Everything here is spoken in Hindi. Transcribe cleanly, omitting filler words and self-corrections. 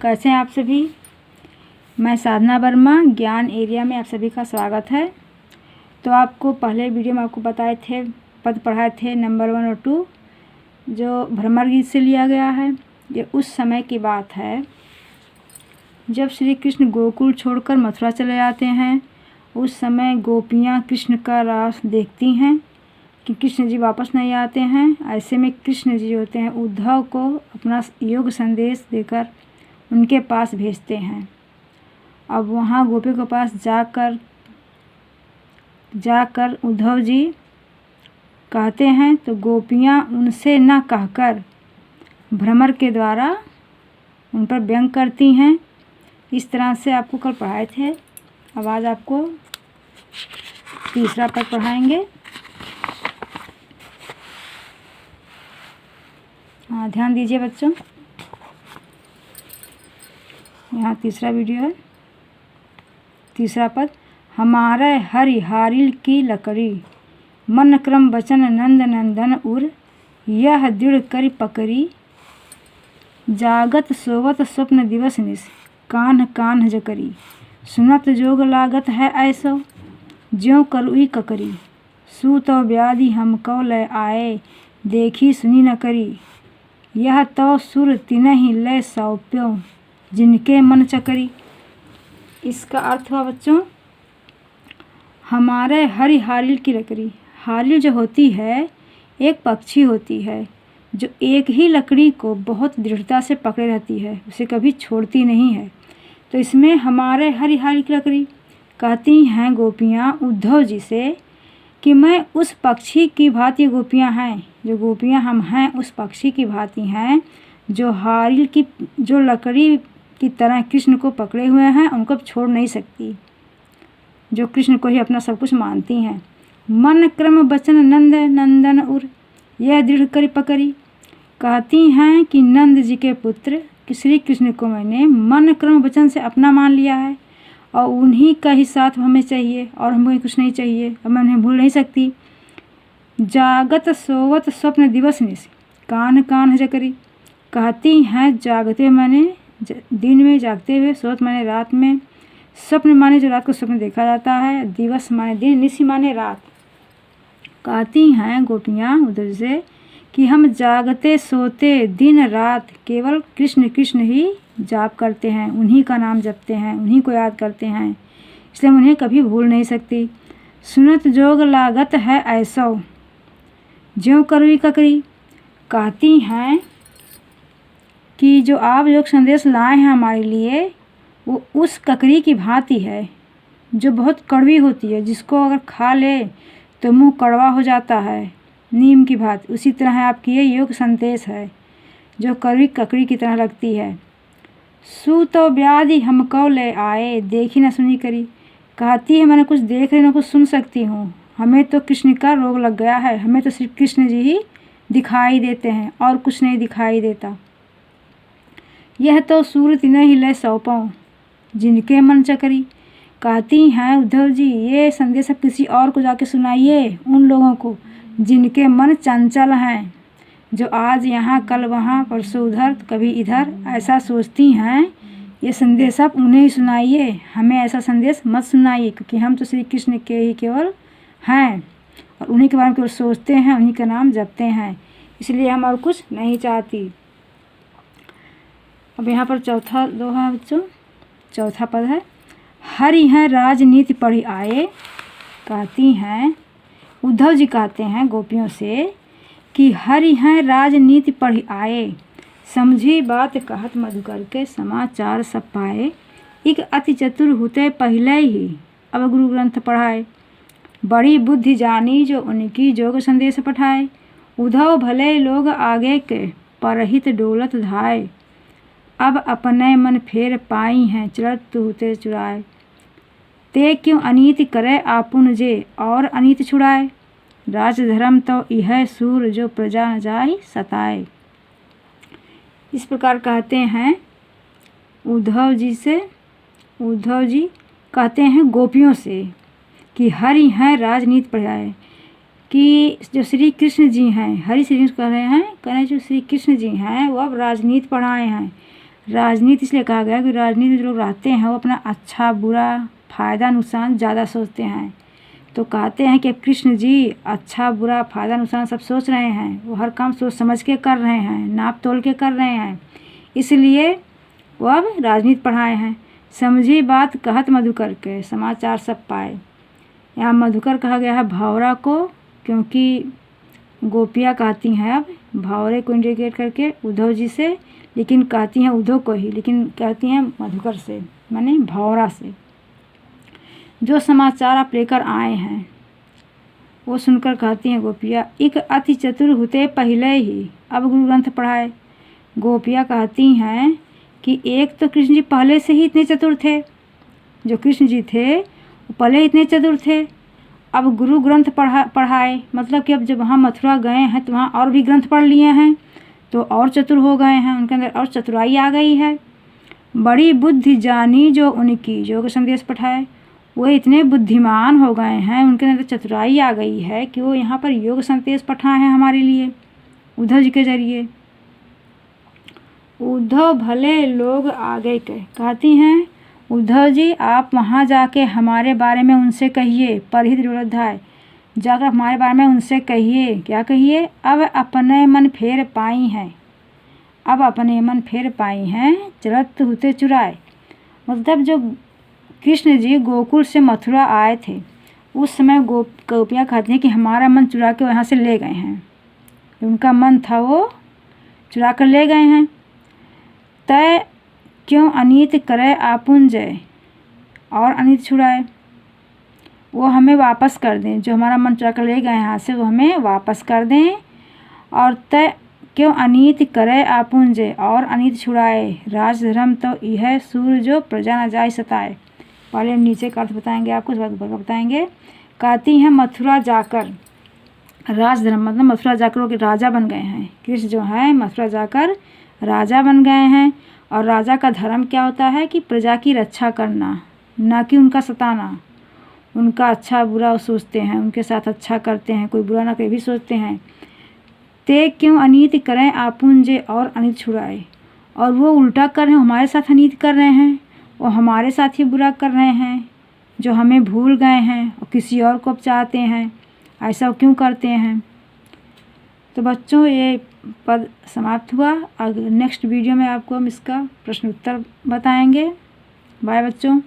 कैसे हैं आप सभी। मैं साधना वर्मा, ज्ञान एरिया में आप सभी का स्वागत है। तो आपको पहले वीडियो में आपको बताए थे, पद पढ़ाए थे नंबर 1 और 2, जो भ्रमर गीत से लिया गया है। ये उस समय की बात है जब श्री कृष्ण गोकुल छोड़कर मथुरा चले जाते हैं। उस समय गोपियाँ कृष्ण का रास देखती हैं कि कृष्ण जी वापस नहीं आते हैं। ऐसे में कृष्ण जी होते हैं उद्धव को अपना योग संदेश देकर उनके पास भेजते हैं। अब वहाँ गोपियों के पास जाकर उद्धव जी कहते हैं तो गोपियाँ उनसे न कहकर भ्रमर के द्वारा उन पर व्यंग करती हैं। इस तरह से आपको कल पढ़ाए थे। अब आज आपको तीसरा पद पढ़ाएंगे। हाँ, ध्यान दीजिए बच्चों, यहाँ तीसरा वीडियो है। तीसरा पद, हमारे हरिहारिल की लकड़ी, मन क्रम बचन नंद नंदन उर, यह दृढ़ करी पकड़ी, जागत सोवत स्वप्न दिवस निस, कान्ह कान्ह जकरी, सुनत जोग लागत है ऐसो, ज्यों करुई ककरी, सूतो व्याधि हम कौ लय आए, देखी सुनी न करी, यह तो सुर तिनहि लय सौंप्यो, जिनके मन चकरी। इसका अर्थ हुआ बच्चों, हमारे हरिहारिल की लकड़ी। हारिल जो होती है एक पक्षी होती है जो एक ही लकड़ी को बहुत दृढ़ता से पकड़े रहती है, उसे कभी छोड़ती नहीं है। तो इसमें हमारे हरिहारिल की लकड़ी कहती हैं गोपियाँ उद्धव जी से कि मैं उस पक्षी की भांति गोपियाँ हैं, जो गोपियाँ हम हैं उस पक्षी की भांति हैं जो हारिल की जो लकड़ी की तरह कृष्ण को पकड़े हुए हैं, उनको छोड़ नहीं सकती, जो कृष्ण को ही अपना सब कुछ मानती हैं। मन क्रम बचन नंद नंदन उर, यह दृढ़ करी पकड़ी कहती हैं कि नंद जी के पुत्र कि श्री कृष्ण को मैंने मन क्रम वचन से अपना मान लिया है और उन्हीं का ही साथ हमें चाहिए और हमें कुछ नहीं चाहिए, अब मैं उन्हें भूल नहीं सकती। जागत सोवत स्वप्न दिवस निस, कान कान जकरी कहती हैं जागते माने दिन में जागते हुए, सोवत माने रात में, स्वप्न माने जो रात को स्वप्न देखा जाता है, दिवस माने दिन, निसी माने रात। कहती हैं गोपियाँ उधर से कि हम जागते सोते दिन रात केवल कृष्ण कृष्ण ही जाप करते हैं, उन्हीं का नाम जपते हैं, उन्हीं को याद करते हैं, इसलिए हम उन्हें कभी भूल नहीं सकती। सुनत जोग लागत है ऐसो, ज्यों करुई ककरी कहती हैं कि जो आप योग संदेश लाए हैं हमारे लिए वो उस ककरी की भांति है जो बहुत कड़वी होती है, जिसको अगर खा ले तो मुंह कड़वा हो जाता है, नीम की भांति। उसी तरह आपकी ये योग संदेश है जो कड़वी ककड़ी की तरह लगती है। सू तो व्याधि हमको ले आए, देखी न सुनी करी कहती है मैंने कुछ देख रही न कुछ सुन सकती हूँ, हमें तो कृष्ण का रोग लग गया है, हमें तो सिर्फ कृष्ण जी ही दिखाई देते हैं और कुछ नहीं दिखाई देता। यह तो सूरत नहीं लय सौंपो, जिनके मन चकरी कहती हैं उद्धव जी ये संदेश आप किसी और को जाके सुनाइए, उन लोगों को जिनके मन चंचल हैं, जो आज यहाँ कल वहाँ परसों उधर तो कभी इधर ऐसा सोचती हैं। ये संदेश आप उन्हें ही सुनाइए, हमें ऐसा संदेश मत सुनाइए, क्योंकि हम तो श्री कृष्ण के ही केवल हैं और उन्हीं के बारे में केवल सोचते हैं, उन्हीं का नाम जपते हैं, इसलिए हम और कुछ नहीं चाहती। अब यहाँ पर चौथा दोहा है बच्चों, चौथा पद है, हरि हैं राजनीति पढ़ी आए कहती हैं उद्धव जी कहते हैं गोपियों से कि हरि हैं राजनीति पढ़ी आए, समझी बात कहत मधुकर के समाचार सब पाए, एक अति चतुर होते पहले ही अब गुरु ग्रंथ पढ़ाए, बड़ी बुद्धि जानी जो उनकी जोग संदेश पठाए, उद्धव भले लोग आगे के परहित डोलत धाय, अब अपने मन फेर पाई हैं चलत होते चुराए, ते क्यों अनीति करे आपुन जे और अनीति छुड़ाए, राजधर्म तो यह सूर जो प्रजा न जाहि सताए। इस प्रकार कहते हैं उद्धव जी से, उद्धव जी कहते हैं गोपियों से कि हरि हैं राजनीति पढ़ाए, कि जो श्री कृष्ण जी हैं, हरि श्री कृष्ण कह रहे हैं, कह रहे जो श्री कृष्ण जी हैं वो अब राजनीति पढ़ाए हैं। राजनीति इसलिए कहा गया कि राजनीति में जो लोग रहते हैं वो अपना अच्छा बुरा फ़ायदा नुकसान ज़्यादा सोचते हैं। तो कहते हैं कि कृष्ण जी अच्छा बुरा फ़ायदा नुकसान सब सोच रहे हैं, वो हर काम सोच समझ के कर रहे हैं, नाप तोल के कर रहे हैं, इसलिए वो अब राजनीति पढ़ाए हैं। समझी बात कहत मधुकर के, समाचार सब पाए। यहाँ मधुकर कहा गया है भावरा को, क्योंकि गोपियाँ कहती हैं अब भावरे को इंडिकेट करके उद्धव जी से, लेकिन कहती हैं उद्धव को ही, लेकिन कहती हैं मधुकर से, माने भावरा से। जो समाचार आप लेकर आए हैं वो सुनकर कहती हैं गोपियाँ, एक अति चतुर होते पहले ही अब गुरु ग्रंथ पढ़ाए। गोपियाँ कहती हैं कि एक तो कृष्ण जी पहले से ही इतने चतुर थे, जो कृष्ण जी थे वो पहले इतने चतुर थे, अब गुरु ग्रंथ पढ़ाए, मतलब कि अब जब वहाँ मथुरा गए हैं तो वहाँ और भी ग्रंथ पढ़ लिए हैं तो और चतुर हो गए हैं, उनके अंदर और चतुराई आ गई है। बड़ी बुद्धि जानी जो उनकी योग संदेश पठाए, वो इतने बुद्धिमान हो गए हैं, उनके अंदर चतुराई आ गई है कि वो यहाँ पर योग संदेश पठाए हैं हमारे लिए उद्धव जी के जरिए। उद्धव भले लोग आगे के कहती हैं, उद्धव जी आप वहाँ जाके हमारे बारे में उनसे कहिए, परहित विरोधाय जाकर हमारे बारे में उनसे कहिए, क्या कहिए, अब अपने मन फेर पाई हैं, अब अपने मन फेर पाई हैं, चलत होते चुराए। मतलब जो कृष्ण जी गोकुल से मथुरा आए थे उस समय गोपियाँ कहती हैं कि हमारा मन चुरा के वहाँ से ले गए हैं, उनका मन था वो चुरा कर ले गए हैं। तय क्यों अनीत करे आपुन जय और अनीत छुड़ाए, वो हमें वापस कर दें, जो हमारा मन चुरा कर ले गए यहाँ से वो हमें वापस कर दें। और तय क्यों अनीत करे आपुन जय और अनीत छुड़ाए, राज धर्म तो यह सूर जो प्रजा न जाय सताए। पहले हम नीचे का अर्थ बताएंगे आपको, उसके बाद ऊपर का बताएंगे। कहती हैं मथुरा जाकर, राजधर्म मतलब मथुरा जाकर वो राजा बन गए हैं, कृष्ण जो है मथुरा जाकर राजा बन गए हैं। और राजा का धर्म क्या होता है कि प्रजा की रक्षा करना, ना कि उनका सताना। उनका अच्छा बुरा सोचते हैं, उनके साथ अच्छा करते हैं, कोई बुरा ना कोई भी सोचते हैं। ते क्यों अनीत करें आपुन जे और अनीत छुड़ाए, और वो उल्टा कर रहे हैं, हमारे साथ अनीत कर रहे हैं, वो हमारे साथ ही बुरा कर रहे हैं, जो हमें भूल गए हैं और किसी और को चाहते हैं, ऐसा क्यों करते हैं। तो बच्चों ये पद समाप्त हुआ। नेक्स्ट वीडियो में आपको हम इसका प्रश्न उत्तर बताएंगे। बाय बच्चों।